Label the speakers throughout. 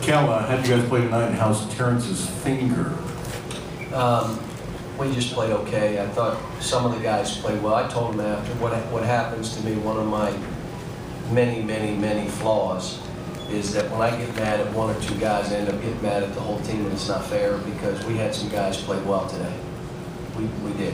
Speaker 1: Cal, how'd you guys play tonight, and how's Terrence's finger?
Speaker 2: We just played okay. I thought some of the guys played well. I told them after, what happens to me, one of my many flaws is that when I get mad at one or two guys, I end up getting mad at the whole team, and it's not fair because we had some guys play well today. We did.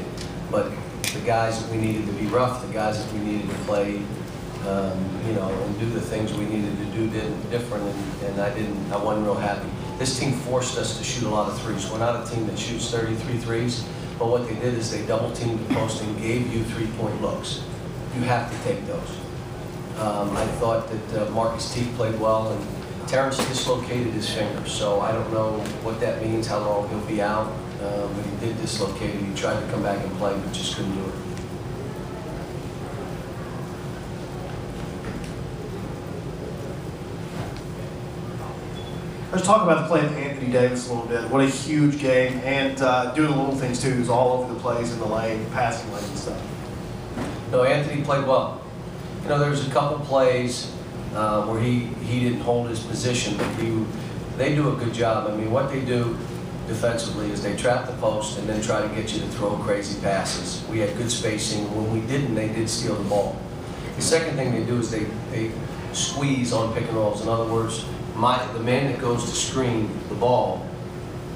Speaker 2: But the guys that we needed to be rough, the guys that we needed to play, you know, and do the things we needed to do different, and I wasn't real happy. This team forced us to shoot a lot of threes. We're not a team that shoots 33 threes, but what they did is they double-teamed the post and gave you three-point looks. You have to take those. I thought that Marcus Teague played well, and Terrence dislocated his finger, so I don't know what that means, how long he'll be out. But he did dislocate it. He tried to come back and play, but just couldn't do it.
Speaker 3: Let's talk about the play of Anthony Davis a little bit. What a huge game, and doing the little things too. He's all over the place in the lane, passing lane and stuff.
Speaker 2: No, Anthony played well. You know, there was a couple plays where he didn't hold his position, but they do a good job. I mean, what they do defensively is they trap the post and then try to get you to throw crazy passes. We had good spacing. When we didn't, they did steal the ball. The second thing they do is they squeeze on pick and rolls. In other words, the man that goes to screen the ball,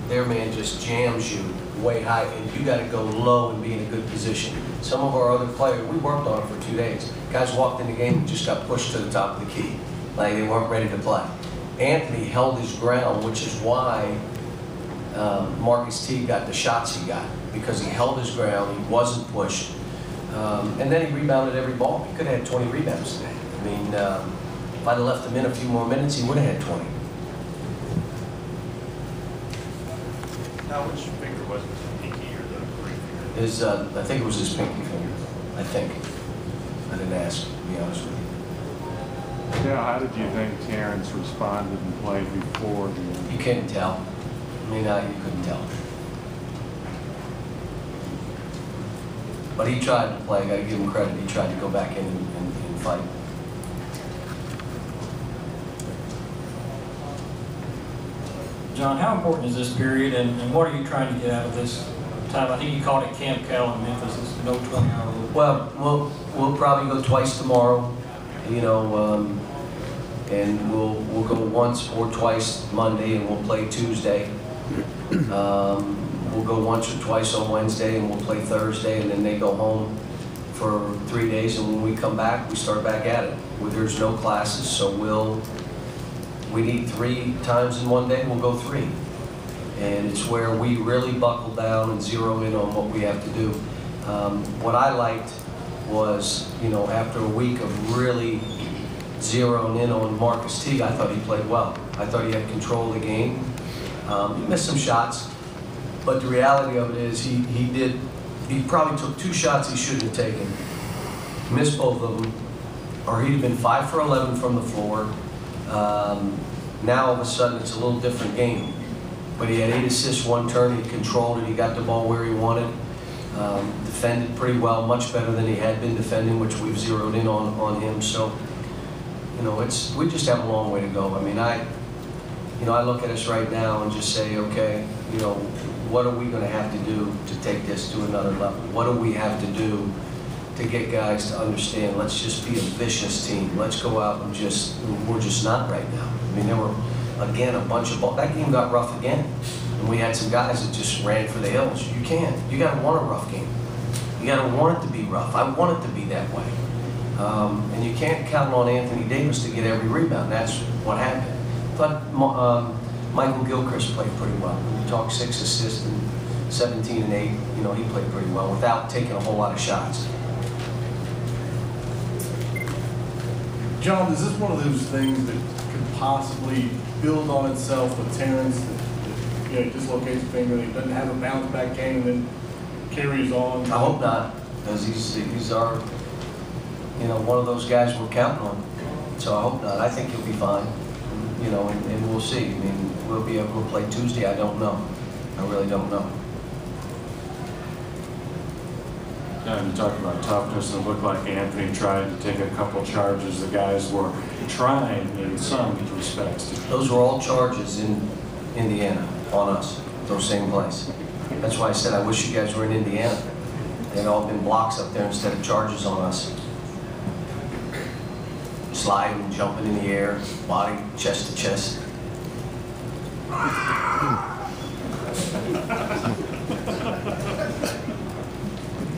Speaker 2: their man just jams you way high, and you got to go low and be in a good position. Some of our other players, we worked on it for 2 days. Guys walked in the game and just got pushed to the top of the key, like they weren't ready to play. Anthony held his ground, which is why Marcus Teague got the shots he got, because he held his ground, he wasn't pushed, and then he rebounded every ball. He could have had 20 rebounds today. I mean, if I'd have left him in a few more minutes, he would have had 20.
Speaker 4: Now, which finger was it, the pinky or the ring finger?
Speaker 2: I think it was his pinky finger. I think. I didn't ask, to be honest with you.
Speaker 5: Yeah, how did you think Terrence responded and played before the end?
Speaker 2: You couldn't tell. I mean, you couldn't tell. But he tried to play. I got to give him credit. He tried to go back in and fight.
Speaker 6: John, how important is this period, and what are you trying to get out of this time? I think you called it Camp Cal in Memphis. It's no 20-hour rule.
Speaker 2: Well, we'll probably go twice tomorrow, you know, and we'll go once or twice Monday, and we'll play Tuesday. We'll go once or twice on Wednesday, and we'll play Thursday, and then they go home for 3 days, and when we come back, we start back at it. There's no classes, so we need 3 times in one day, we'll go 3. And it's where we really buckle down and zero in on what we have to do. What I liked was, you know, after a week of really zeroing in on Marcus Teague, I thought he played well. I thought he had control of the game. He missed some shots, but the reality of it is he probably took 2 shots he shouldn't have taken, missed both of them, or he'd have been 5 for 11 from the floor. Now all of a sudden it's a little different game. But he had 8 assists, 1 turn, he controlled it, he got the ball where he wanted, defended pretty well, much better than he had been defending, which we've zeroed in on him. So, you know, we just have a long way to go. I mean, I look at us right now and just say, okay, you know, what are we going to have to do to take this to another level? What do we have to do to get guys to understand, let's just be a vicious team. Let's go out and we're just not right now. I mean, there were, again, a bunch of balls. That game got rough again. And we had some guys that just ran for the hills. You can't. You got to want a rough game. You got to want it to be rough. I want it to be that way. And you can't count on Anthony Davis to get every rebound. That's what happened. I thought Michael Gilchrist played pretty well. We talked 6 assists and 17 and 8. You know, he played pretty well without taking a whole lot of shots.
Speaker 4: John, is this one of those things that could possibly build on itself with Terrence? That, you know, he dislocates his finger, he doesn't have a bounce back game, and then carries on?
Speaker 2: I hope not, because he's our, you know, one of those guys we're counting on. So I hope not. I think he'll be fine. You know, and we'll see. I mean, we'll be able to play Tuesday. I don't know. I really don't know.
Speaker 5: You talked about toughness, and it looked like Anthony tried to take a couple charges. The guys were trying in some respects.
Speaker 2: Those were all charges in Indiana on us, those same plays. That's why I said I wish you guys were in Indiana. They'd all been blocks up there instead of charges on us. Sliding, jumping in the air, body, chest to chest.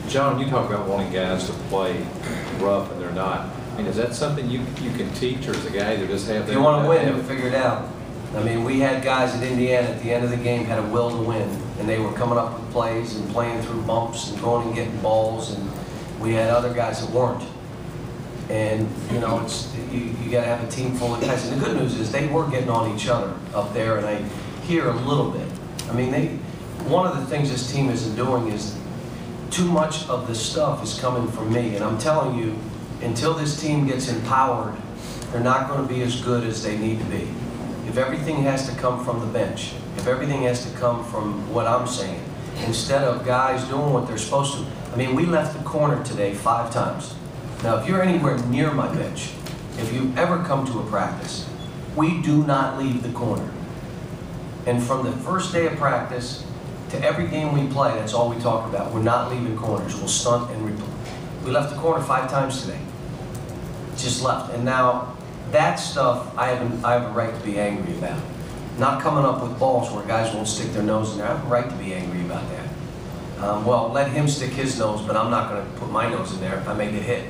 Speaker 7: John, you talk about wanting guys to play rough and they're not. I mean, is that something you can teach, or is a guy that just have that?
Speaker 2: If you want to win, you'll figure it out. I mean, we had guys at Indiana at the end of the game had a will to win, and they were coming up with plays and playing through bumps and going and getting balls, and we had other guys that weren't. And you know, it's you got to have a team full of guys. And the good news is they were getting on each other up there, and I hear a little bit. I mean, one of the things this team isn't doing is too much of the stuff is coming from me, and I'm telling you, until this team gets empowered, they're not going to be as good as they need to be. If everything has to come from the bench, if everything has to come from what I'm saying, instead of guys doing what they're supposed to. I mean, we left the corner today 5 times. Now, if you're anywhere near my bench, if you ever come to a practice, we do not leave the corner. And from the first day of practice to every game we play, that's all we talk about. We're not leaving corners. We'll stunt and replay. We left the corner 5 times today. Just left. And now, that stuff I have a right to be angry about. Not coming up with balls where guys won't stick their nose in there. I have a right to be angry about that. Well, let him stick his nose, but I'm not going to put my nose in there if I may get hit.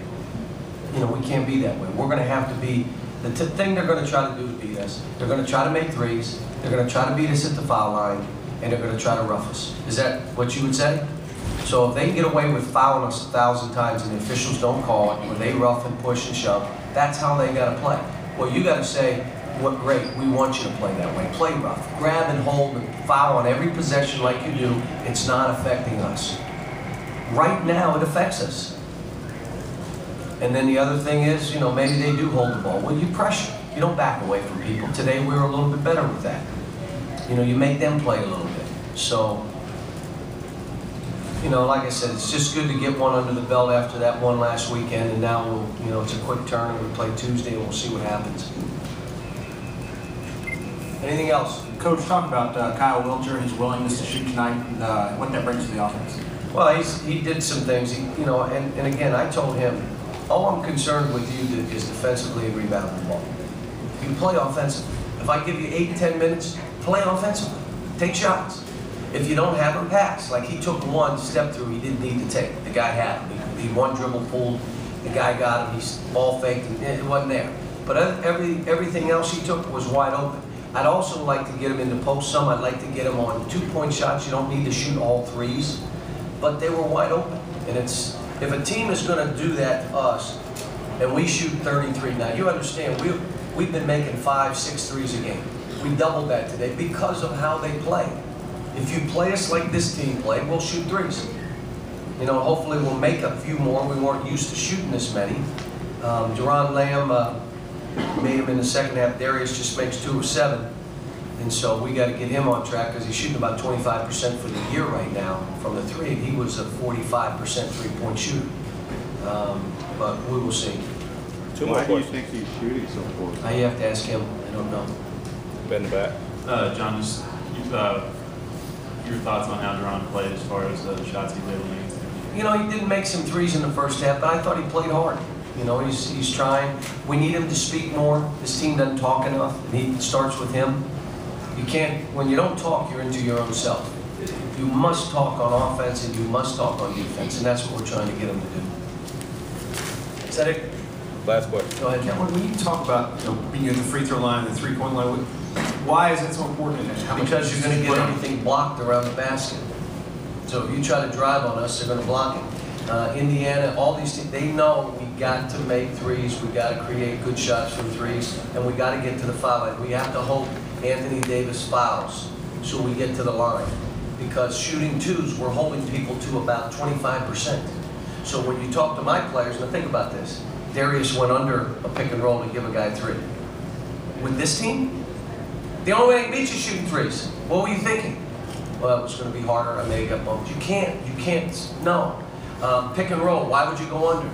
Speaker 2: You know, we can't be that way. We're going to have to be, the thing they're going to try to do to beat us, they're going to try to make threes, they're going to try to beat us at the foul line, and they're going to try to rough us. Is that what you would say? So if they get away with fouling us 1,000 times and the officials don't call it, or they rough and push and shove, that's how they got to play. Well, you got to say, "What great, we want you to play that way. Play rough. Grab and hold and foul on every possession like you do. It's not affecting us." Right now, it affects us. And then the other thing is, you know, maybe they do hold the ball. Well, you pressure. You don't back away from people. Today, we were a little bit better with that. You know, you make them play a little bit. So, you know, like I said, it's just good to get one under the belt after that one last weekend, and now we'll, you know, it's a quick turn, and we play Tuesday, and we'll see what happens. Anything else?
Speaker 8: Coach, talk about Kyle Wilcher, his willingness to shoot tonight, and what that brings to the offense.
Speaker 2: Well, he did some things, you know, and again, I told him, all I'm concerned with you is defensively and rebounding the ball. You play offensively. If I give you 8, 10 minutes, play offensively. Take shots. If you don't have them, pass. Like he took one step through he didn't need to take. The guy had him. He one dribble pulled. The guy got him. He ball faked. And it wasn't there. But everything else he took was wide open. I'd also like to get him into post some. I'd like to get him on 2-point shots. You don't need to shoot all threes. But they were wide open. And it's, if a team is going to do that to us, and we shoot 33, now you understand, we've been making 5, 6 threes a game. We doubled that today because of how they play. If you play us like this team played, we'll shoot threes. You know, hopefully we'll make a few more. We weren't used to shooting this many. Duran Lamb made him in the second half. Darius just makes 2 of 7. And so we got to get him on track because he's shooting about 25% for the year right now from the 3. He was a 45% 3-point shooter. But we will see.
Speaker 5: Why do you think he's shooting so poor?
Speaker 2: You have to ask him. I don't know.
Speaker 7: Ben back.
Speaker 9: John, just your thoughts on how Duran played as far as the shots he was able to make?
Speaker 2: You know, he didn't make some threes in the first half, but I thought he played hard. You know, he's trying. We need him to speak more. This team doesn't talk enough, and he starts with him. You can't, when you don't talk, you're into your own self. You must talk on offense and you must talk on defense, and that's what we're trying to get him to do. Is that it?
Speaker 7: Last question.
Speaker 2: Go ahead.
Speaker 8: Yeah, when you talk about being at the free throw line, the 3-point line, why is that so important?
Speaker 2: Because you're going to get everything blocked around the basket. So if you try to drive on us, they're going to block it. Indiana, all these teams, they know we got to make threes, we got to create good shots from threes, and we got to get to the foul line. We have to hope Anthony Davis fouls so we get to the line. Because shooting twos, we're holding people to about 25%. So when you talk to my players, now think about this. Darius went under a pick and roll to give a guy 3. With this team, the only way they beat you is shooting threes. What were you thinking? Well, it was going to be harder. I may have got bumped. You can't, no. Pick and roll, why would you go under?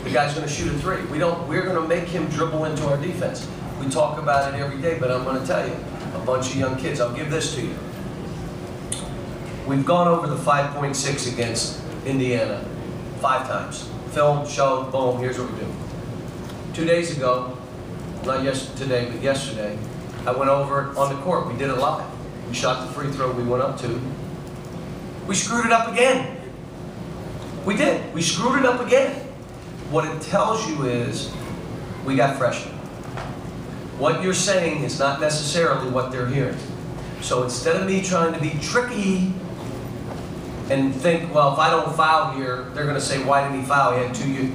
Speaker 2: The guy's gonna shoot a three. We're gonna make him dribble into our defense. We talk about it every day, but I'm gonna tell you, a bunch of young kids, I'll give this to you. We've gone over the 5.6 against Indiana 5 times. Film, show, boom, here's what we do. 2 days ago, not today, but yesterday, I went over it on the court. We did it live. We shot the free throw we went up to. We screwed it up again. We did. We screwed it up again. What it tells you is we got freshmen. What you're saying is not necessarily what they're hearing. So instead of me trying to be tricky and think, well, if I don't foul here, they're going to say, why didn't he foul? He had 2 years.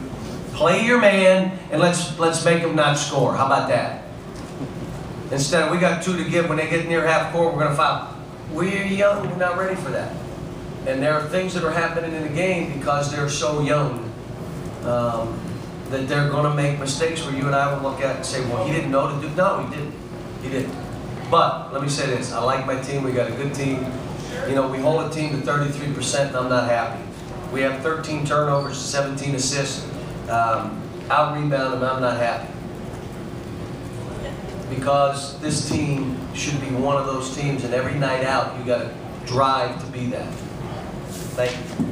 Speaker 2: Play your man, and let's make him not score. How about that? Instead of, we got 2 to give, when they get near half court, we're going to foul. We're young, we're not ready for that. And there are things that are happening in the game because they're so young that they're going to make mistakes where you and I will look at and say, well, he didn't know to do. No, he didn't. He didn't. But let me say this. I like my team. We got a good team. You know, we hold a team to 33%, and I'm not happy. We have 13 turnovers, 17 assists. Out-rebound, and I'm not happy. Because this team should be one of those teams, and every night out, you got to drive to be that. Thank you.